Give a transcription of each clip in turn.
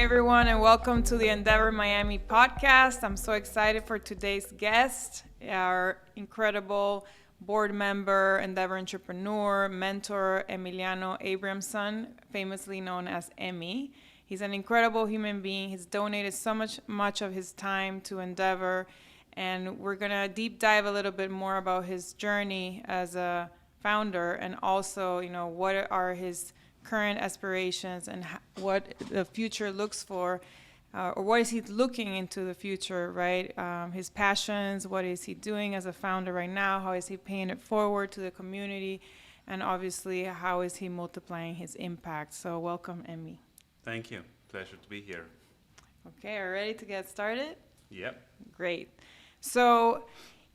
everyone, and welcome to the Endeavor Miami podcast. I'm so excited for today's guest, our incredible board member, Endeavor entrepreneur, mentor, Emiliano Abramzon, famously known as Emmy. He's an incredible human being. He's donated so much of his time to Endeavor, and we're going to deep dive a little bit more about his journey as a founder, and also, what are his current aspirations and what the future looks for, or what is he looking into the future, right? His passions, what is he doing as a founder right now? How is he paying it forward to the community? And obviously, how is he multiplying his impact? So welcome, Emmy. Thank you. Pleasure to be here. Okay, are you ready to get started? Yep. Great. So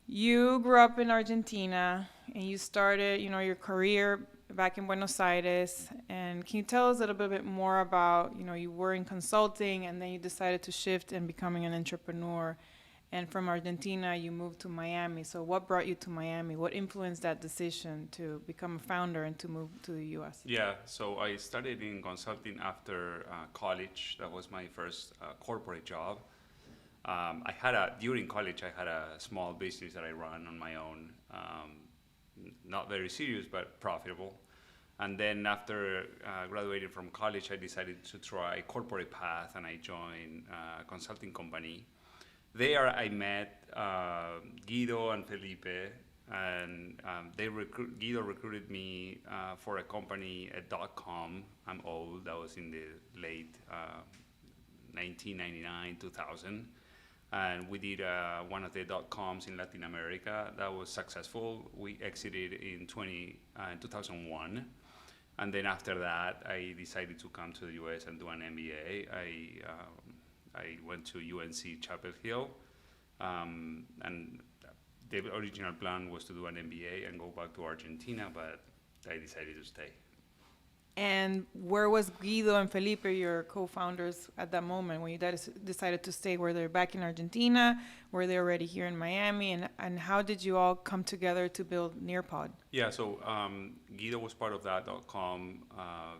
you grew up in Argentina and you started, your career back in Buenos Aires. And can you tell us a little bit more about, you were in consulting and then you decided to shift and becoming an entrepreneur. And from Argentina, you moved to Miami. So what brought you to Miami? What influenced that decision to become a founder and to move to the U.S.? Yeah, so I started in consulting after college. That was my first corporate job. During college, I had a small business that I ran on my own. Not very serious, but profitable. And then after graduating from college, I decided to try corporate path, and I joined a consulting company. There I met Guido and Felipe, and Guido recruited me for a company at .com. I'm old. That was in the late 1999, 2000. And we did one of the .coms in Latin America. That was successful. We exited in 2001. And then after that, I decided to come to the US and do an MBA. I went to UNC Chapel Hill. And the original plan was to do an MBA and go back to Argentina, but I decided to stay. And where was Guido and Felipe, your co-founders, at that moment when you decided to stay? Were they back in Argentina? Were they already here in Miami? And how did you all come together to build Nearpod? Yeah, so Guido was part of that .com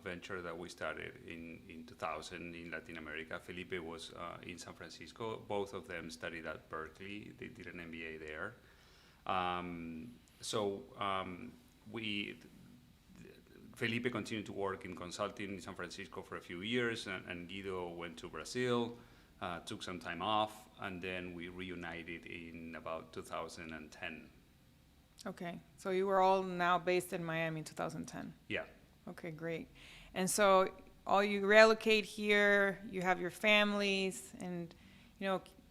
venture that we started in 2000 in Latin America. Felipe was in San Francisco. Both of them studied at Berkeley. They did an MBA there. Felipe continued to work in consulting in San Francisco for a few years, and Guido went to Brazil, took some time off, and then we reunited in about 2010. Okay, so you were all now based in Miami in 2010. Yeah. Okay, great. And so all you relocate here, you have your families and,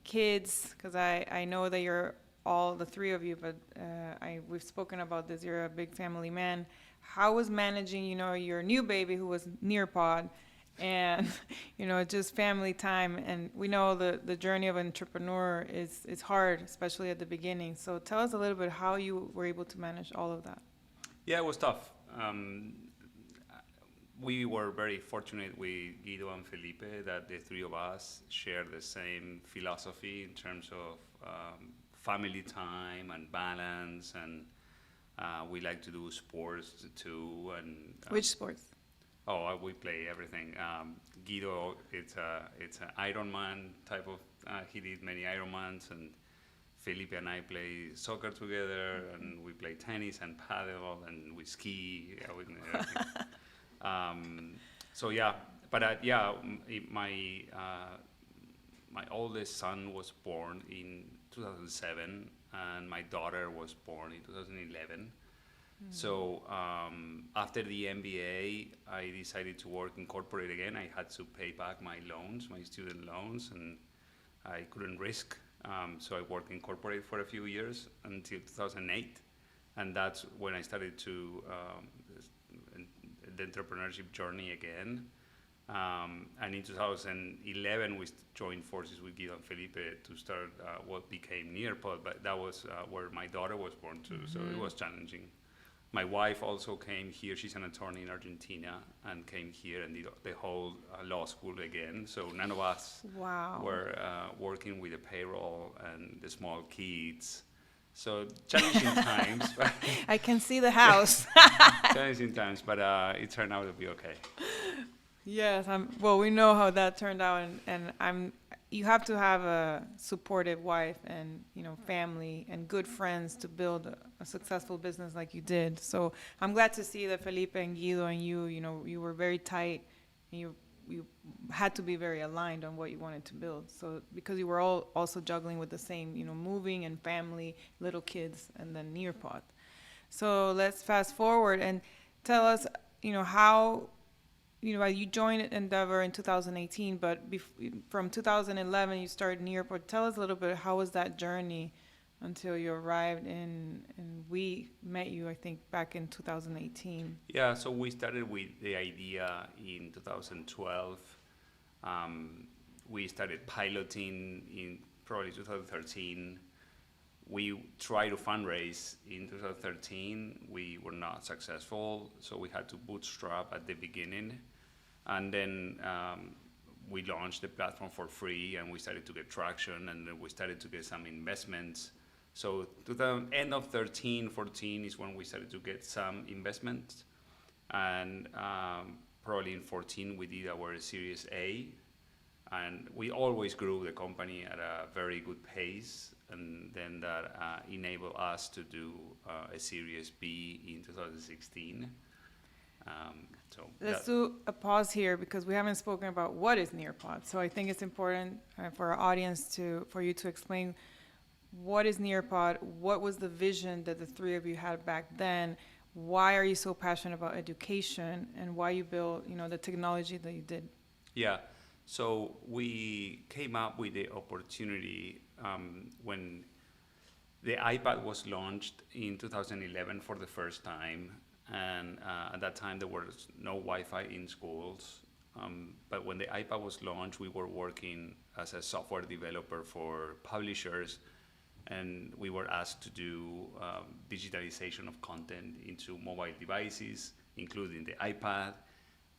kids, because I know that you're all the three of you, but we've spoken about this, you're a big family man. How was managing, your new baby who was Nearpod and, just family time? And we know the journey of an entrepreneur is hard, especially at the beginning. So tell us a little bit how you were able to manage all of that. Yeah, it was tough. We were very fortunate with Guido and Felipe that the three of us shared the same philosophy in terms of family time and balance, and we like to do sports too. And which sports? We play everything. Guido, it's an Ironman type of. He did many Ironmans, and Felipe and I play soccer together, and we play tennis and paddle, and we ski. My oldest son was born in 2007, and my daughter was born in 2011. So after the MBA, I decided to work in corporate again. I had to pay back my student loans, and I couldn't risk. So I worked in corporate for a few years until 2008, and that's when I started to the entrepreneurship journey again. And in 2011, we joined forces with Guido and Felipe to start what became Nearpod, but that was where my daughter was born too, so it was challenging. My wife also came here. She's an attorney in Argentina and came here and did the whole law school again. So none of us were working with the payroll and the small kids. So challenging times. I can see the house. Challenging times, but it turned out to be okay. Yes, well, we know how that turned out, and you have to have a supportive wife and, family and good friends to build a successful business like you did. So I'm glad to see that Felipe and Guido and you were very tight, and you had to be very aligned on what you wanted to build. So because you were all also juggling with the same, moving and family, little kids, and then Nearpod. So let's fast forward and tell us, how you joined Endeavor in 2018, but from 2011 you started Nearpod. Tell us a little bit, how was that journey until you arrived and we met you, I think, back in 2018. Yeah, so we started with the idea in 2012. We started piloting in probably 2013. We tried to fundraise in 2013. We were not successful, so we had to bootstrap at the beginning. And then we launched the platform for free, and we started to get traction, and then we started to get some investments. So to the end of 13, 14 is when we started to get some investments. And probably in 14, we did our Series A. And we always grew the company at a very good pace. And then that enabled us to do a Series B in 2016. Let's do a pause here because we haven't spoken about what is Nearpod. So I think it's important for our audience for you to explain what is Nearpod, what was the vision that the three of you had back then, why are you so passionate about education, and why you built, the technology that you did. Yeah, so we came up with the opportunity when the iPad was launched in 2011 for the first time. And at that time, there was no Wi-Fi in schools. But when the iPad was launched, we were working as a software developer for publishers, and we were asked to do digitalization of content into mobile devices, including the iPad.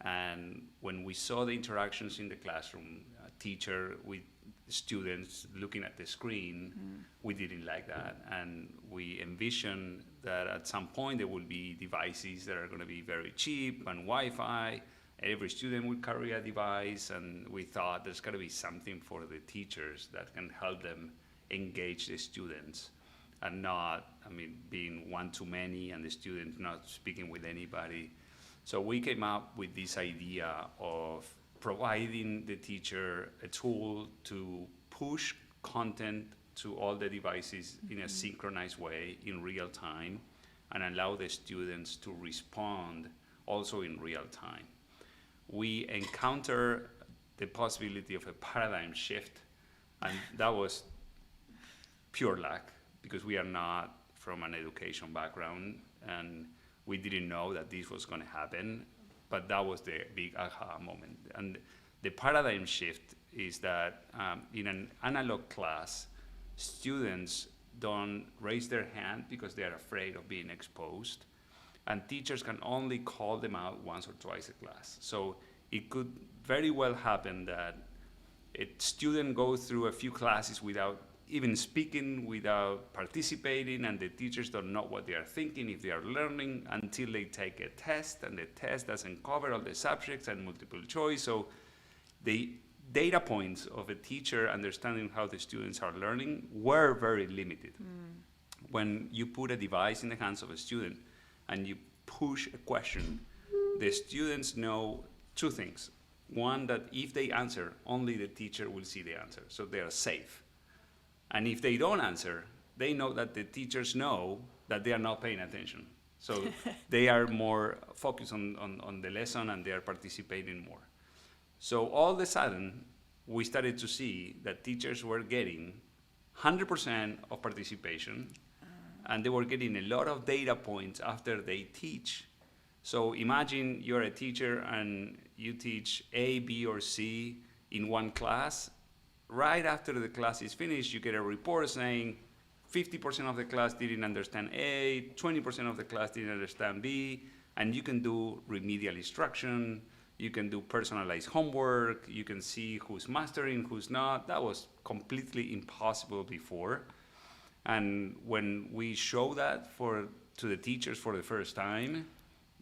And when we saw the interactions in the classroom, a teacher with students looking at the screen, we didn't like that. And we envisioned that at some point there will be devices that are going to be very cheap and Wi-Fi. Every student will carry a device, and we thought there's got to be something for the teachers that can help them engage the students and not, being one too many and the student not speaking with anybody. So we came up with this idea of providing the teacher a tool to push content to all the devices in a synchronized way in real time and allow the students to respond also in real time. We encounter the possibility of a paradigm shift, and that was pure luck because we are not from an education background and we didn't know that this was going to happen, but that was the big aha moment. And the paradigm shift is that in an analog class, students don't raise their hand because they are afraid of being exposed, and teachers can only call them out once or twice a class. So it could very well happen that a student goes through a few classes without even speaking, without participating, and the teachers don't know what they are thinking, if they are learning, until they take a test, and the test doesn't cover all the subjects and multiple choice. So the data points of a teacher understanding how the students are learning were very limited. When you put a device in the hands of a student and you push a question, the students know two things. One, that if they answer, only the teacher will see the answer, so they are safe. And if they don't answer, they know that the teachers know that they are not paying attention. So they are more focused on the lesson and they are participating more. So all of a sudden, we started to see that teachers were getting 100% of participation, and they were getting a lot of data points after they teach. So imagine you're a teacher and you teach A, B, or C in one class. Right after the class is finished, you get a report saying 50% of the class didn't understand A, 20% of the class didn't understand B, and you can do remedial instruction, you can do personalized homework, you can see who's mastering, who's not. That was completely impossible before. And when we show that to the teachers for the first time,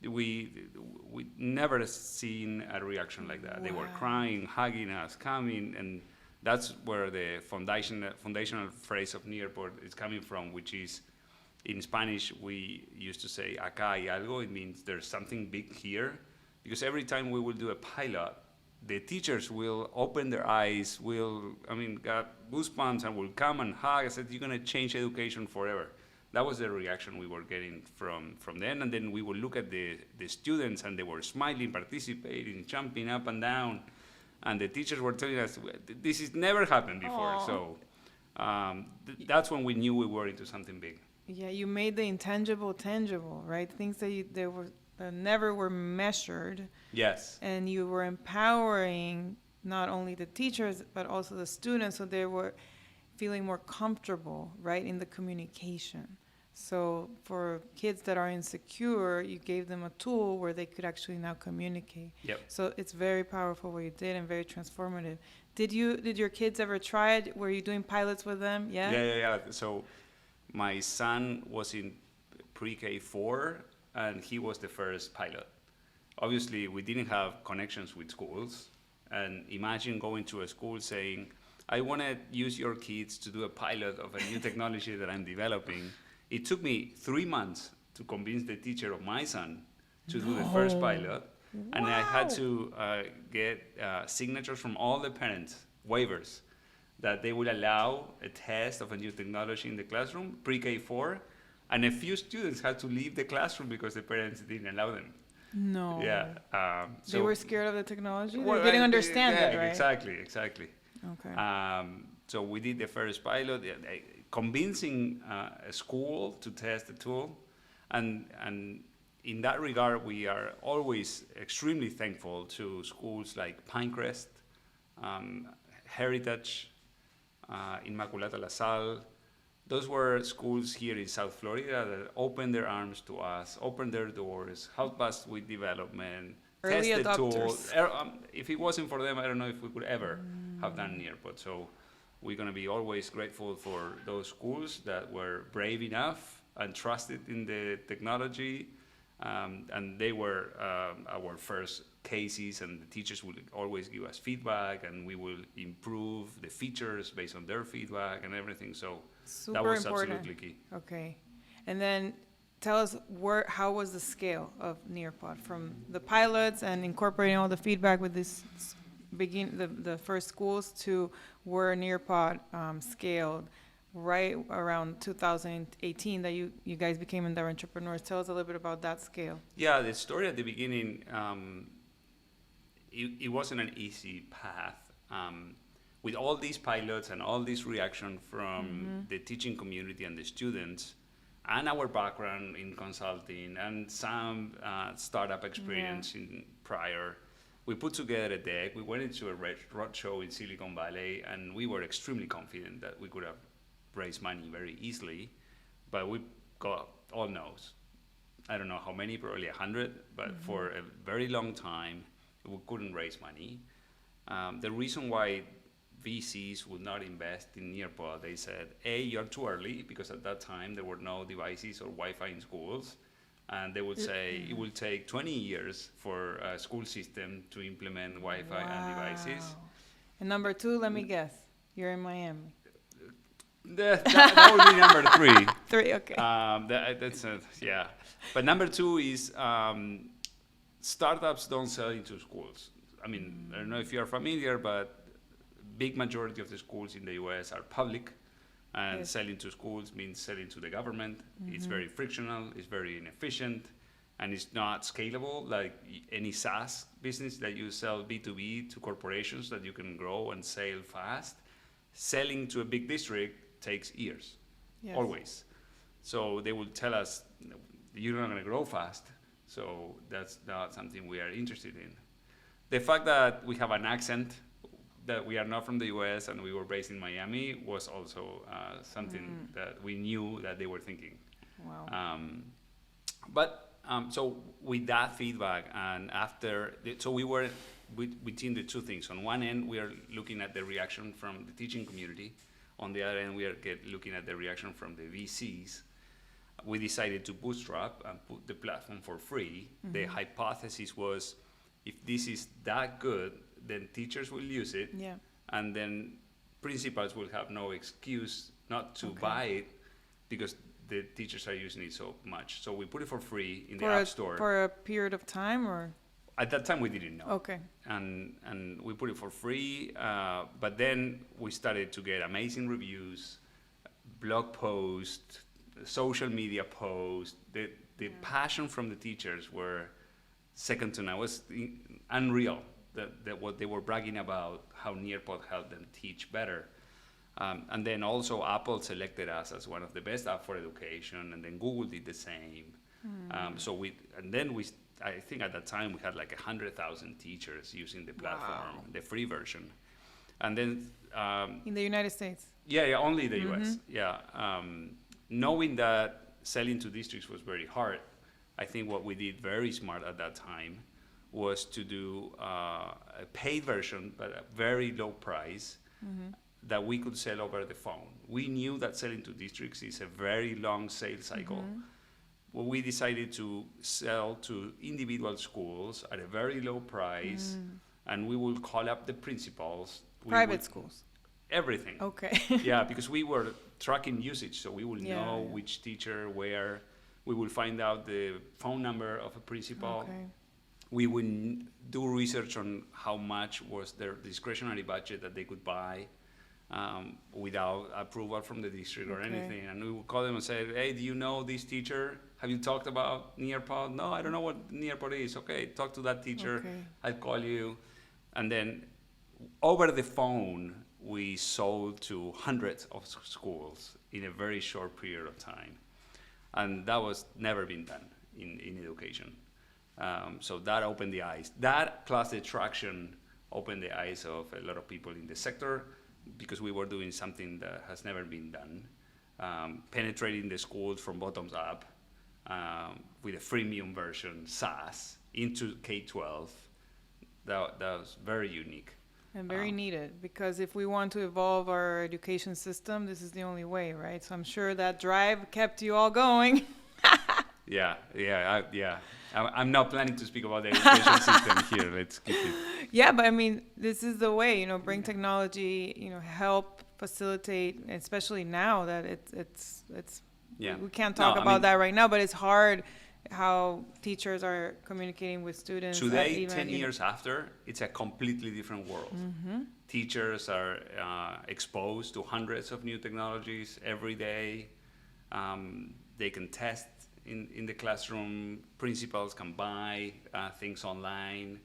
we we never seen a reaction like that. They were Wow. crying, hugging us, coming, and that's where the foundational phrase of Nearpod is coming from, which is in Spanish we used to say acá hay algo. It means there's something big here, because every time we will do a pilot, the teachers will open their eyes, got goosebumps and will come and hug. I said, you're gonna change education forever. That was the reaction we were getting from them. And then we would look at the students, and they were smiling, participating, jumping up and down. And the teachers were telling us, this has never happened before. Aw. So that's when we knew we were into something big. Yeah, you made the intangible tangible, right? Things that never were measured, Yes. and you were empowering not only the teachers but also the students, so they were feeling more comfortable, right, in the communication. So for kids that are insecure, you gave them a tool where they could actually now communicate. Yep. So it's very powerful what you did and very transformative. Did your kids ever try it? Were you doing pilots with them? Yeah? Yeah. So my son was in pre-K 4, and he was the first pilot. Obviously, we didn't have connections with schools. And imagine going to a school saying, I want to use your kids to do a pilot of a new technology that I'm developing. It took me 3 months to convince the teacher of my son to do the first pilot. And I had to get signatures from all the parents, waivers, that they would allow a test of a new technology in the classroom, pre-K 4, and a few students had to leave the classroom because the parents didn't allow them. No. Yeah. They were scared of the technology? Well, They didn't understand yeah, it, right? Exactly. Okay. So we did the first pilot, convincing a school to test the tool, and in that regard, we are always extremely thankful to schools like Pinecrest, Heritage, Inmaculata La Salle. Those were schools here in South Florida that opened their arms to us, opened their doors, helped us with development, Early tested adopters. tools. If it wasn't for them, I don't know if we could ever have done Nearpod. So we're going to be always grateful for those schools that were brave enough and trusted in the technology. And they were our first cases, and the teachers would always give us feedback, and we will improve the features based on their feedback and everything. So Super that was important. absolutely key. Okay. And then tell us how was the scale of Nearpod from the pilots and incorporating all the feedback with this the first schools to where Nearpod scaled right around 2018 that you guys became Endeavor Entrepreneurs. Tell us a little bit about that scale. Yeah, the story at the beginning, it wasn't an easy path. With all these pilots and all this reaction from the teaching community and the students, and our background in consulting and some startup experience in prior, we put together a deck. We went into a road show in Silicon Valley, and we were extremely confident that we could have raised money very easily, but we got all no's. I don't know how many, probably 100, but for a very long time, we couldn't raise money. The reason why VCs would not invest in Nearpod, they said, A, you're too early, because at that time there were no devices or Wi-Fi in schools. And they would say it will take 20 years for a school system to implement Wi-Fi and devices. And number two, let me guess, you're in Miami. That would be number 3. 3, okay. Yeah. But number 2 is startups don't sell into schools. I mean, I don't know if you're familiar, but big majority of the schools in the US are public, and Yes. selling to schools means selling to the government. It's very frictional, it's very inefficient, and it's not scalable like any SaaS business that you sell B2B to corporations that you can grow and sell fast. Selling to a big district takes years, Yes. always. So they will tell us, you're not going to grow fast. So that's not something we are interested in. The fact that we have an accent, that we are not from the US and we were based in Miami, was also something that we knew that they were thinking. Wow. So with that feedback, and so we were between the two things. On one end, we are looking at the reaction from the teaching community. On the other end, we are looking at the reaction from the VCs. we decided to bootstrap and put the platform for free. The hypothesis was, if this is that good, then teachers will use it, and then principals will have no excuse not to buy it because the teachers are using it so much. So we put it for free in the App Store. For a period of time, or? At that time, we didn't know. Okay. And we put it for free, but then we started to get amazing reviews, blog posts, social media posts. The passion from the teachers were second to none. It was unreal that what they were bragging about, how Nearpod helped them teach better. And then also Apple selected us as one of the best app for education, and then Google did the same. I think at that time we had like 100,000 teachers using the platform, the free version. And then in the United States? Yeah, only the US. Yeah. Knowing that selling to districts was very hard, I think what we did very smart at that time was to do a paid version, but a very low price, that we could sell over the phone. We knew that selling to districts is a very long sales cycle. Well, we decided to sell to individual schools at a very low price, and we will call up the principals. Private schools? Everything. Okay. Yeah, because we were tracking usage, so we will know which teacher, where. We will find out the phone number of a principal. Okay. We will do research on how much was their discretionary budget that they could buy without approval from the district or anything. And we would call them and say, hey, do you know this teacher? Have you talked about Nearpod? No, I don't know what Nearpod is. Okay, talk to that teacher. I'll call you. And then over the phone, we sold to hundreds of schools in a very short period of time. And that was never been done in education. So that opened the eyes. That plus the traction opened the eyes of a lot of people in the sector, because we were doing something that has never been done, penetrating the schools from bottoms up with a freemium version, SaaS, into K-12. That was very unique. And very needed, because if we want to evolve our education system, this is the only way, right? So I'm sure that drive kept you all going. I'm not planning to speak about the education system here. Let's keep it. Yeah, but I mean, this is the way, bring technology, help facilitate, especially now that it's we can't talk about that right now, but it's hard how teachers are communicating with students. Today, 10 years after, it's a completely different world. Teachers are exposed to hundreds of new technologies every day. They can test in the classroom. Principals can buy things online.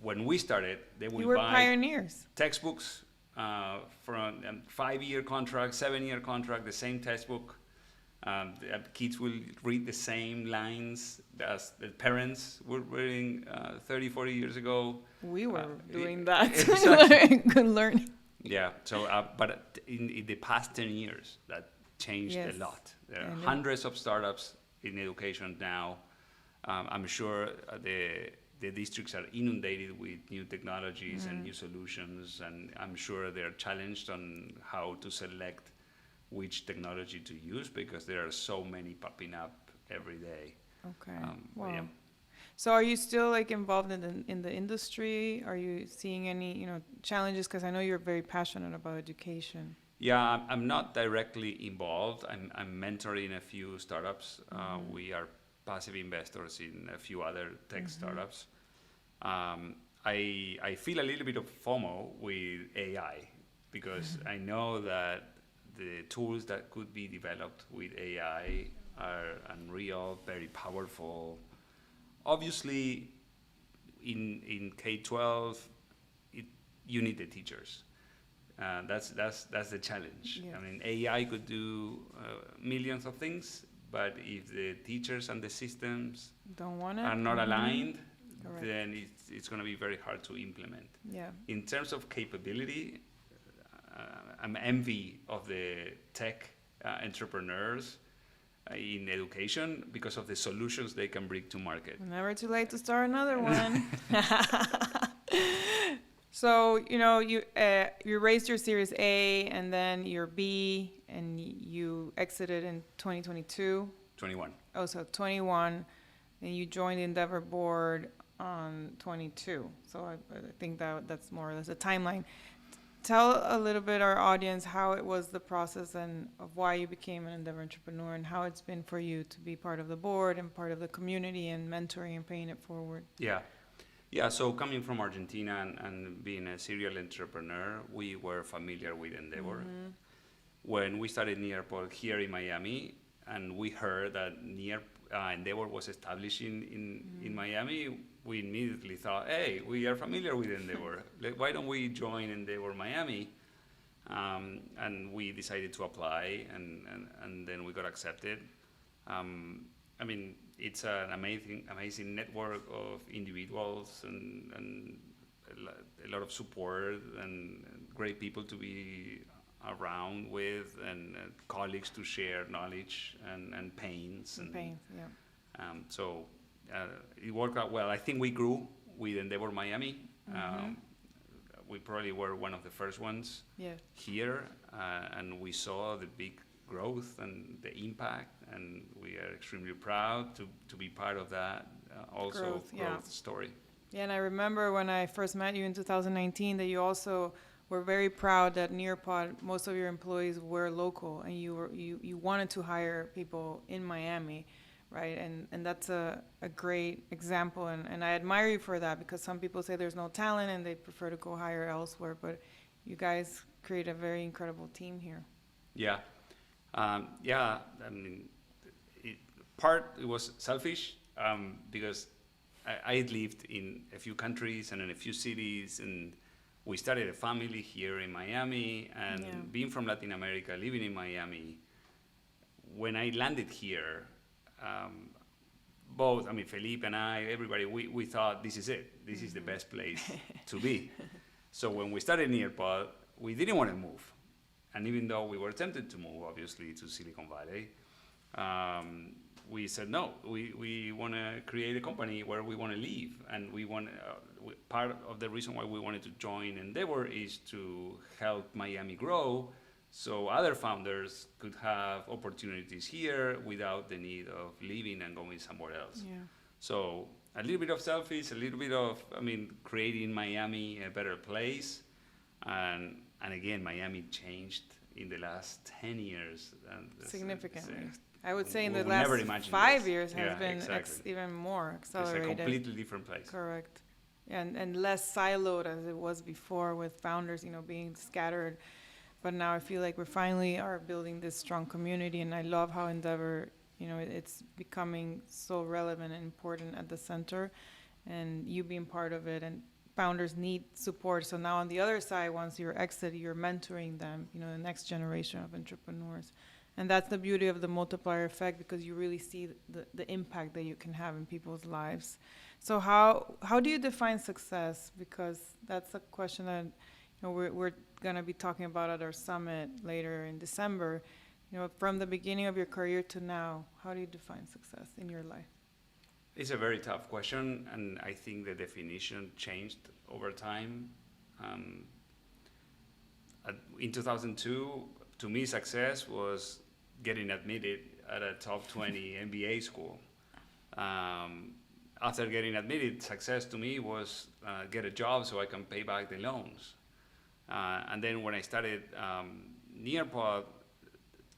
When we started, they would buy pioneers. Textbooks from a 5-year contract, 7-year contract, the same textbook. The kids will read the same lines as the parents were reading 30, 40 years ago. We were doing that. Exactly. Good learning. Yeah, so, but in the past 10 years, that changed a lot. There are hundreds of startups in education now. I'm sure the districts are inundated with new technologies and new solutions, and I'm sure they're challenged on how to select which technology to use, because there are so many popping up every day. Okay. Wow. Yeah. So are you still involved in the industry? Are you seeing any challenges? Because I know you're very passionate about education. Yeah, I'm not directly involved. I'm mentoring a few startups. We are passive investors in a few other tech startups. I feel a little bit of FOMO with AI, because I know that the tools that could be developed with AI are unreal, very powerful. Obviously, in K-12, you need the teachers. That's the challenge. Yeah. I mean, AI could do millions of things, but if the teachers and the systems are not aligned, then it's going to be very hard to implement. Yeah. In terms of capability, I'm envy of the tech entrepreneurs in education because of the solutions they can bring to market. Never too late to start another one. So you raised your Series A and then your B, and you exited in 2022. 21. Oh, so 21, and you joined the Endeavor board on 22. So I think that's more or less a timeline. Tell a little bit our audience how it was the process and of why you became an Endeavor entrepreneur and how it's been for you to be part of the board and part of the community and mentoring and paying it forward. Yeah. Yeah, so coming from Argentina and being a serial entrepreneur, we were familiar with Endeavor. Mm-hmm. When we started Nearpod here in Miami, and we heard that Endeavor was established in Miami, we immediately thought, hey, we are familiar with Endeavor. Why don't we join Endeavor Miami? And we decided to apply, and then we got accepted. I mean, it's an amazing network of individuals and a lot of support and great people to be around with and colleagues to share knowledge and pains. Yeah. So it worked out well. I think we grew with Endeavor Miami. We probably were one of the first ones here, and we saw the big growth and the impact, and we are extremely proud to be part of that growth story. Yeah, and I remember when I first met you in 2019 that you also were very proud that Nearpod, most of your employees were local, and you wanted to hire people in Miami, right? And that's a great example, and I admire you for that, because some people say there's no talent and they prefer to go hire elsewhere, but you guys create a very incredible team here. Yeah. I mean, it was selfish because I had lived in a few countries and in a few cities, and we started a family here in Miami, and being from Latin America, living in Miami, when I landed here, Felipe and I, everybody, we thought this is it. This is the best place to be. So when we started Nearpod, we didn't want to move. And even though we were tempted to move, obviously, to Silicon Valley, we said, no, we want to create a company where we want to live. And part of the reason why we wanted to join Endeavor is to help Miami grow so other founders could have opportunities here without the need of leaving and going somewhere else. Yeah. So a little bit of selfish, a little bit of, creating Miami a better place. And again, Miami changed in the last 10 years. Significantly. I would say in the we last 5 years has been even more accelerated. It's a completely different place. Correct. And less siloed as it was before, with founders, being scattered. But now I feel like we finally are building this strong community, and I love how Endeavor, it's becoming so relevant and important at the center, and you being part of it, and founders need support. So now on the other side, once you're exited, you're mentoring them, the next generation of entrepreneurs. And that's the beauty of the multiplier effect, because you really see the impact that you can have in people's lives. So how do you define success? Because that's a question that we're going to be talking about at our summit later in December. From the beginning of your career to now, how do you define success in your life? It's a very tough question, and I think the definition changed over time. In 2002, to me, success was getting admitted at a top 20 MBA school. After getting admitted, success to me was get a job so I can pay back the loans. And then when I started Nearpod,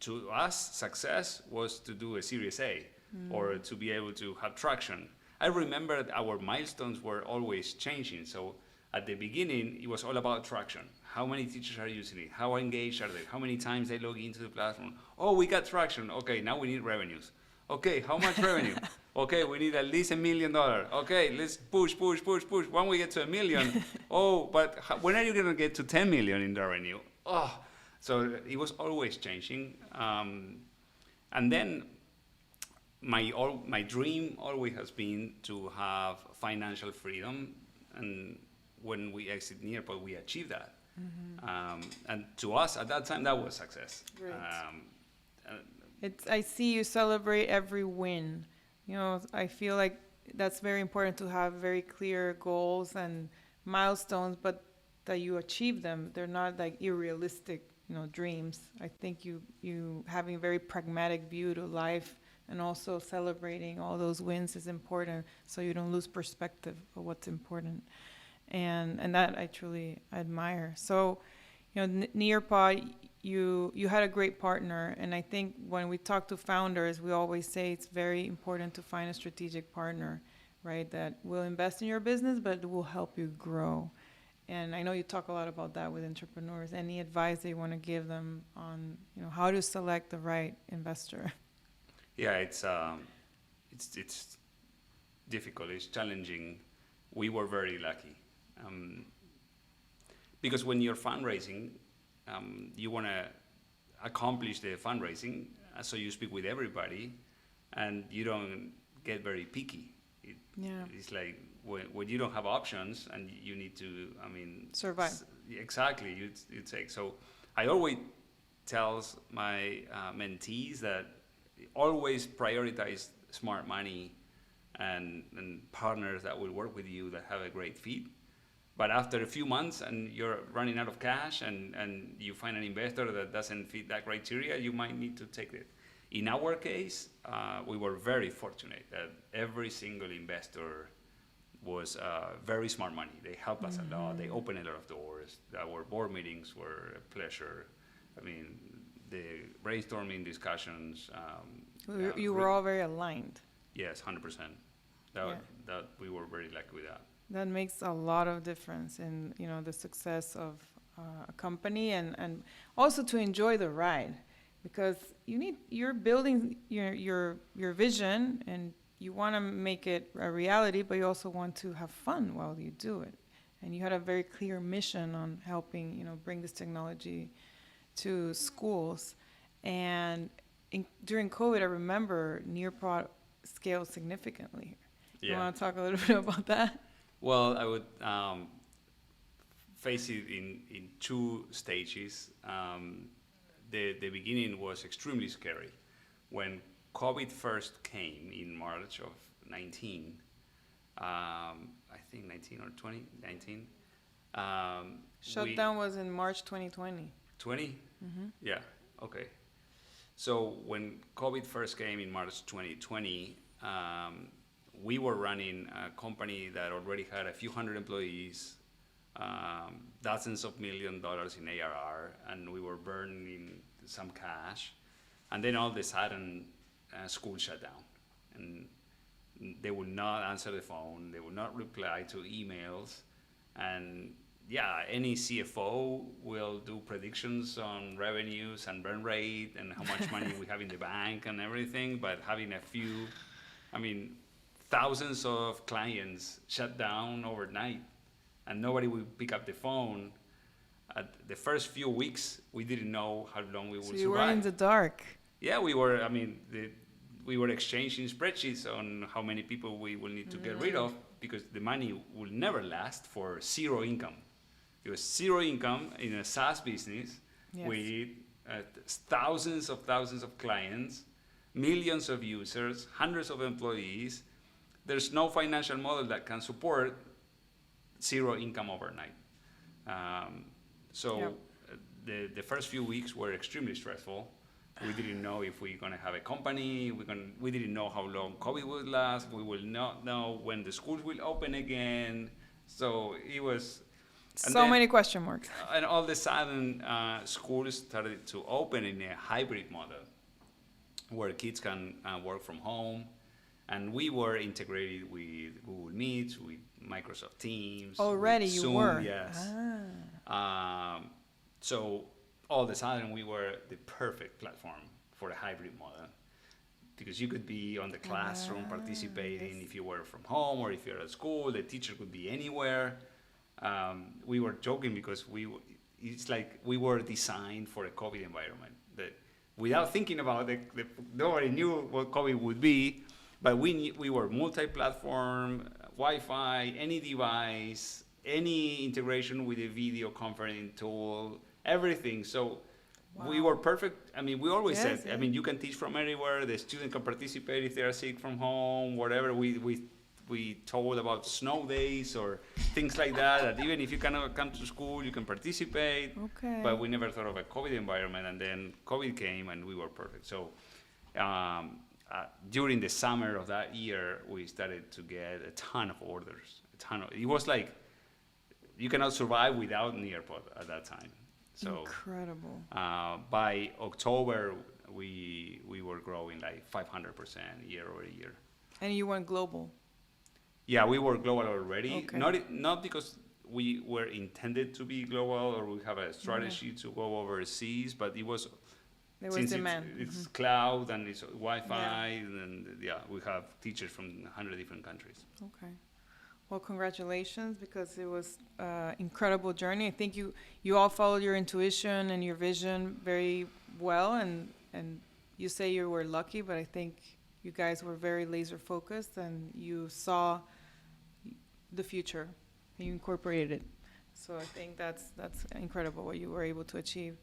to us, success was to do a Series A or to be able to have traction. I remember that our milestones were always changing. So at the beginning, it was all about traction. How many teachers are using it? How engaged are they? How many times they log into the platform? Oh, we got traction. Okay, now we need revenues. Okay, how much revenue? Okay, we need at least $1 million. Okay, let's push. When we get to $1 million, but when are you going to get to 10 million in revenue? So it was always changing. And then my dream always has been to have financial freedom. And when we exit Nearpod, we achieved that. Mm-hmm. And to us, at that time, that was success. Great. I see you celebrate every win. I feel like that's very important to have very clear goals and milestones, but that you achieve them. They're not like unrealistic, dreams. I think you having a very pragmatic view to life and also celebrating all those wins is important, so you don't lose perspective of what's important. And that I truly admire. So, Nearpod, you had a great partner, and I think when we talk to founders, we always say it's very important to find a strategic partner, right? That will invest in your business, but will help you grow. And I know you talk a lot about that with entrepreneurs. Any advice that you want to give them on, how to select the right investor? Yeah, it's difficult. It's challenging. We were very lucky, because when you're fundraising, you want to accomplish the fundraising, so you speak with everybody, and you don't get very picky. It's like when you don't have options and you need to, survive. Exactly, you take. So I always tells my mentees that always prioritize smart money and partners that will work with you that have a great fit. But after a few months and you're running out of cash and you find an investor that doesn't fit that criteria, you might need to take it. In our case, we were very fortunate that every single investor was very smart money. They helped us a lot. They opened a lot of doors. Our board meetings were a pleasure. The brainstorming discussions. You were all very aligned. Yes, 100%. That we were very lucky with that. That makes a lot of difference in the success of a company and also to enjoy the ride, because you're building your vision and you want to make it a reality, but you also want to have fun while you do it. And you had a very clear mission on helping bring this technology to schools. And during COVID, I remember Nearpod scaled significantly. You want to talk a little bit about that? Well, I would face it in two stages. The beginning was extremely scary. When COVID first came in March of 19, I think 19 or 20, 19. Shutdown was in March 2020. 20? Mm-hmm. Yeah, okay. So when COVID first came in March 2020, we were running a company that already had a few hundred employees, dozens of $1 million in ARR, and we were burning some cash. And then all of a sudden, school shut down. And they would not answer the phone, they would not reply to emails. And any CFO will do predictions on revenues and burn rate and how much money we have in the bank and everything, but having a few, thousands of clients shut down overnight and nobody would pick up the phone. At the first few weeks, we didn't know how long we would survive. So you were in the dark. Yeah, we were, we were exchanging spreadsheets on how many people we will need to get rid of, because the money will never last for zero income. It was zero income in a SaaS business with thousands of clients, millions of users, hundreds of employees. There's no financial model that can support zero income overnight. The first few weeks were extremely stressful. We didn't know if we're going to have a company. We didn't know how long COVID would last. We will not know when the schools will open again. So it was... many question marks. And all of a sudden, schools started to open in a hybrid model where kids can work from home. And we were integrated with Google Meet, with Microsoft Teams. Already with you Zoom, were? Yes. So all of a sudden, we were the perfect platform for a hybrid model, because you could be on the classroom participating if you were from home, or if you're at school, the teacher could be anywhere. We were joking because it's like we were designed for a COVID environment. That without thinking about it, nobody knew what COVID would be, but we were multi-platform, Wi-Fi, any device, any integration with a video conferencing tool, everything. So we were perfect. We always said, you can teach from anywhere. The student can participate if they are sick from home, whatever. We we told about snow days or things like that, that even if you cannot come to school, you can participate. Okay. But we never thought of a COVID environment, and then COVID came, and we were perfect. So during the summer of that year, we started to get a ton of orders. It was like you cannot survive without Nearpod at that time. So incredible. by October, we were growing like 500% year over year. And you went global. Yeah, we were global already. Okay. Not because we were intended to be global or we have a strategy to go overseas, but it was There was since demand. it's cloud and it's Wi-Fi, and we have teachers from 100 different countries. Okay. Well, congratulations, because it was an incredible journey. I think you all followed your intuition and your vision very well, and you say you were lucky, but I think you guys were very laser focused and you saw the future and you incorporated it. So I think that's incredible what you were able to achieve.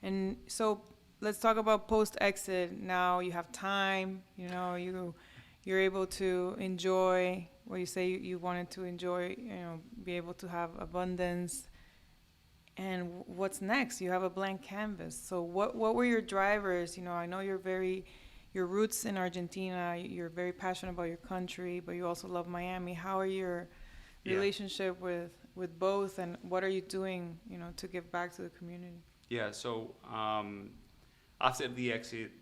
And so let's talk about post-exit. Now you have time, you're able to enjoy what you say you wanted to enjoy, be able to have abundance. And what's next? You have a blank canvas. So what were your drivers? I know your roots in Argentina, you're very passionate about your country, but you also love Miami. How are your relationship with both, and what are you doing, to give back to the community? Yeah, so after the exit,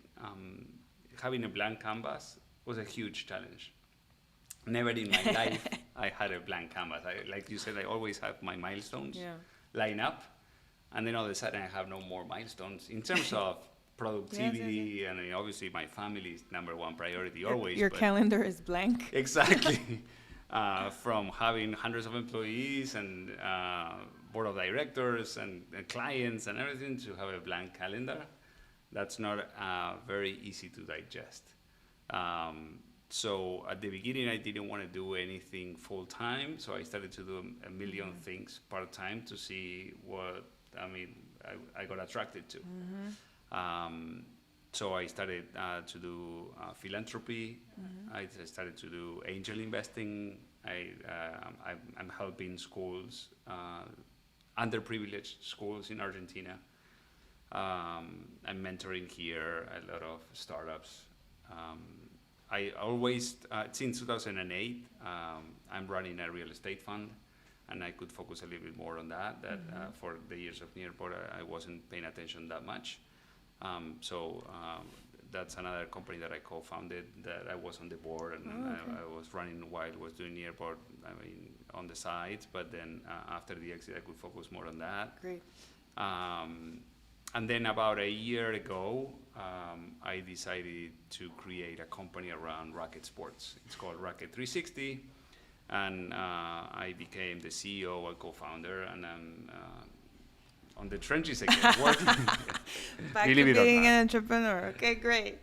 having a blank canvas was a huge challenge. Never in my life I had a blank canvas. Like you said, I always have my milestones line up, and then all of a sudden I have no more milestones in terms of productivity. Yes. And obviously my family is number one priority always. Your calendar is blank. Exactly. From having hundreds of employees and board of directors and clients and everything, to have a blank calendar, that's not very easy to digest. So at the beginning, I didn't want to do anything full time, so I started to do a million things part time to see what I got attracted to. So I started to do philanthropy. I started to do angel investing. I'm helping schools, underprivileged schools in Argentina. I'm mentoring here a lot of startups. I always, since 2008, I'm running a real estate fund, and I could focus a little bit more on that. For the years of Nearpod, I wasn't paying attention that much. So that's another company that I co-founded, that I was on the board, and I was running while I was doing Nearpod, on the sides. But then after the exit, I could focus more on that. Great. And then about a year ago, I decided to create a company around racket sports. It's called Racket 360, and I became the CEO and co-founder, and I'm on the trenches again, working. Back to being an entrepreneur. Okay, great.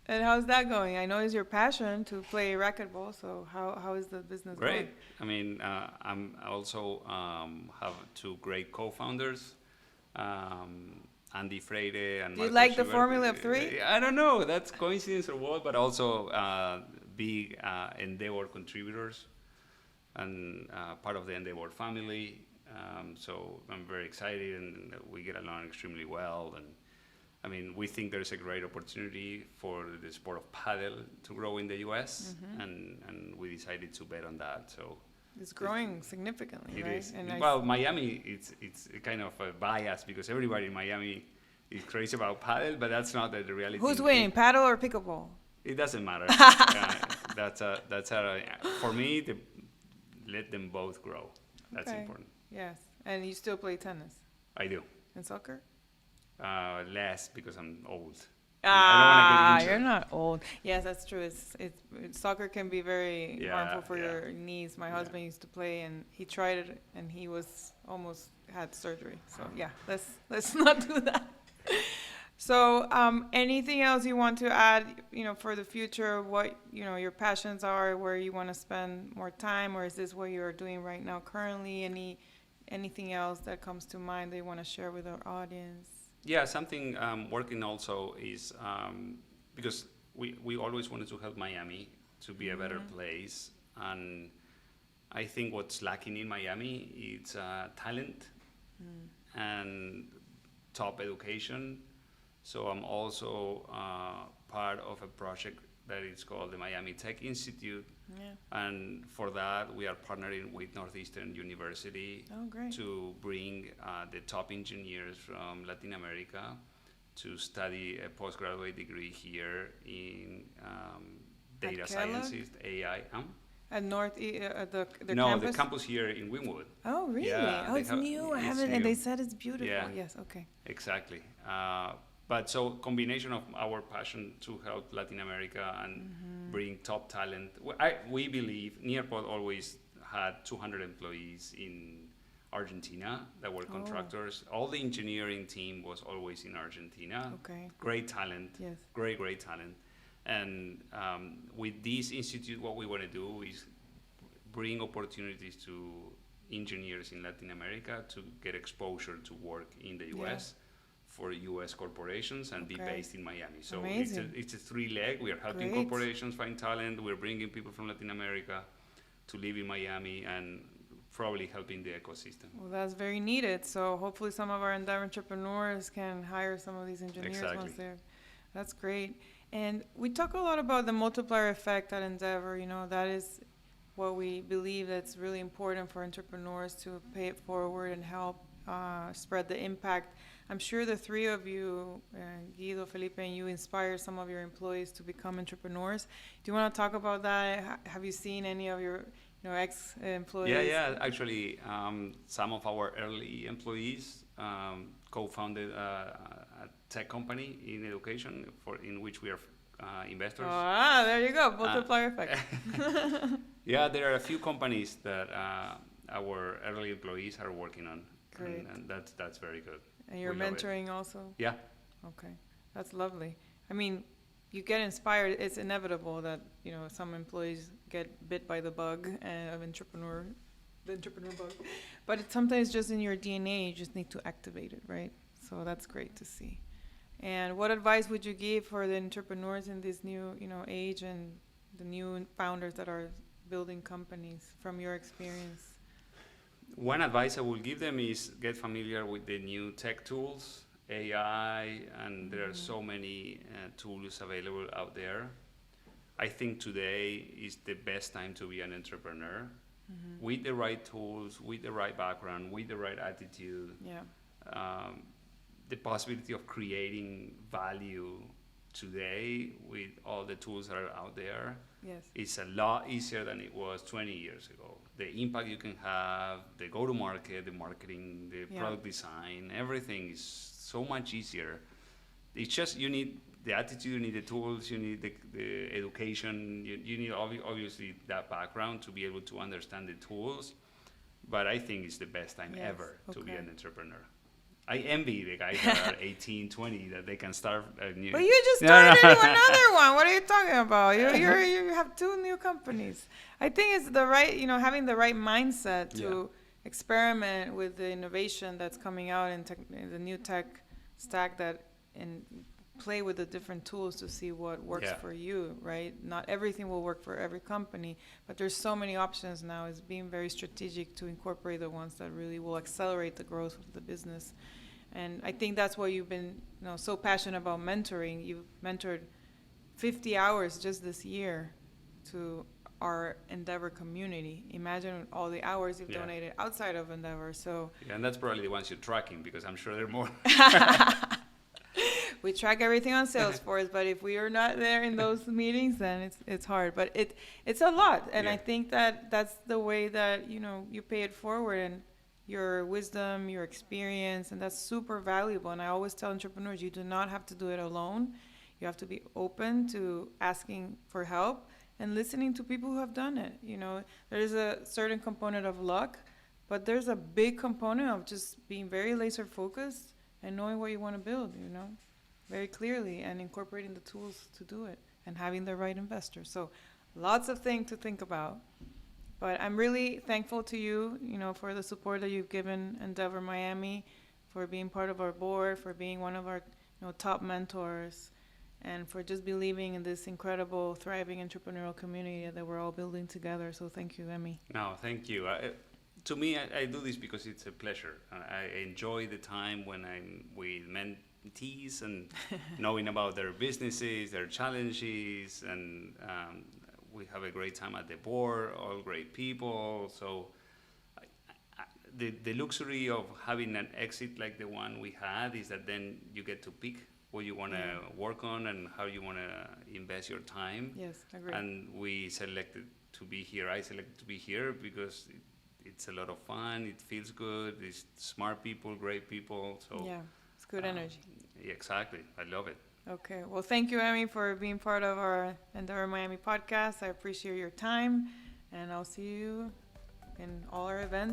And how's that going? I know it's your passion to play racquetball, so how is the business going? Great. I'm also have two great co-founders. Andy Freire and Do you Marco like the Schubert. formula of three? I don't know. That's coincidence or what, but also big Endeavor contributors and part of the Endeavor family. So I'm very excited, and we get along extremely well. And we think there's a great opportunity for the sport of paddle to grow in the U.S. And we decided to bet on that. So it's growing significantly, right? Is. Well, Miami, it's kind of a bias because everybody in Miami is crazy about paddle, but that's not the reality. Who's winning, paddle or pickleball? It doesn't matter. For me, let them both grow. That's important. Yes, and you still play tennis? I do. And soccer? Less because I'm old. You're not old. Yes, that's true. Soccer can be very harmful for your knees. My husband used to play, and he tried it, and he was almost had surgery. So let's not do that. So anything else you want to add, for the future, what, your passions are, where you want to spend more time, or is this what you're doing right now currently? Anything else that comes to mind that you want to share with our audience? Yeah, something working also is because we always wanted to help Miami to be a better place. And I think what's lacking in Miami is talent and top education. So I'm also part of a project that is called the Miami Tech Institute. Yeah. And for that, we are partnering with Northeastern University to bring the top engineers from Latin America to study a postgraduate degree here in data sciences, AI. At the No, campus? the campus here in Wynwood. Oh, really? Yeah, Oh, it's new. I haven't, and they said it's beautiful. Yeah. Yes, okay. Exactly. But so combination of our passion to help Latin America and bring top talent. We believe Nearpod always had 200 employees in Argentina that were contractors. All the engineering team was always in Argentina. Okay. Great talent. Yes. Great talent. And with this institute, what we want to do is bring opportunities to engineers in Latin America to get exposure to work in the U.S. for U.S. corporations and be based in Miami. So it's a three-leg. We are helping corporations find talent. We're bringing people from Latin America to live in Miami and probably helping the ecosystem. Well, that's very needed. So hopefully some of our Endeavor entrepreneurs can hire some of these engineers once they're. That's great. And we talk a lot about the multiplier effect at Endeavor. You know, that is what we believe that's really important for entrepreneurs to pay it forward and help spread the impact. I'm sure the three of you, Guido, Felipe, and you, inspire some of your employees to become entrepreneurs. Do you want to talk about that? Have you seen any of your ex-employees? Yeah. Actually, some of our early employees co-founded a tech company in education in which we are investors. There you go, multiplier effect. Yeah, there are a few companies that our early employees are working on. Great. And that's very good. And you're mentoring also? Yeah. Okay, that's lovely. I mean, you get inspired. It's inevitable that, you know, some employees get bit by the bug of the entrepreneur bug. But it's sometimes just in your DNA, you just need to activate it, right? So that's great to see. And what advice would you give for the entrepreneurs in this new, age and the new founders that are building companies from your experience? One advice I will give them is get familiar with the new tech tools, AI, and there are so many tools available out there. I think today is the best time to be an entrepreneur. With the right tools, with the right background, with the right attitude. Yeah. The possibility of creating value today with all the tools that are out there is a lot easier than it was 20 years ago. The impact you can have, the go-to-market, the marketing, the product design, everything is so much easier. It's just you need the attitude, you need the tools, you need the education, you need obviously that background to be able to understand the tools. But I think it's the best time ever to be an entrepreneur. I envy the guys that are 18, 20, that they can start a new... But you just started another one. What are you talking about? You have two new companies. I think it's the right, having the right mindset to experiment with the innovation that's coming out in the new tech stack and play with the different tools to see what works for you, right? Not everything will work for every company, but there's so many options now. It's being very strategic to incorporate the ones that really will accelerate the growth of the business. And I think that's why you've been so passionate about mentoring. You've mentored 50 hours just this year to our Endeavor community. Imagine all the hours you've donated outside of Endeavor. So and that's probably the ones you're tracking, because I'm sure there are more. We track everything on Salesforce, but if we are not there in those meetings, then it's hard. But it's a lot, and I think that's the way that you pay it forward, and your wisdom, your experience, and that's super valuable. And I always tell entrepreneurs, you do not have to do it alone. You have to be open to asking for help and listening to people who have done it. There's a certain component of luck, but there's a big component of just being very laser focused and knowing what you want to build, very clearly, and incorporating the tools to do it and having the right investor. So lots of things to think about. But I'm really thankful to you, for the support that you've given Endeavor Miami, for being part of our board, for being one of our top mentors. and for just believing in this incredible, thriving entrepreneurial community that we're all building together. So thank you, Emmy. No, thank you. To me, I do this because it's a pleasure. I enjoy the time when I'm with mentees and knowing about their businesses, their challenges, and we have a great time at the board, all great people. So the luxury of having an exit like the one we had is that then you get to pick what you want to work on and how you want to invest your time. Yes, agree. And we selected to be here. I selected to be here because it's a lot of fun. It feels good. It's smart people, great people. So yeah, it's good energy. Exactly. I love it. Okay. Well, thank you, Emmy, for being part of our Endeavor Miami podcast. I appreciate your time, and I'll see you in all our events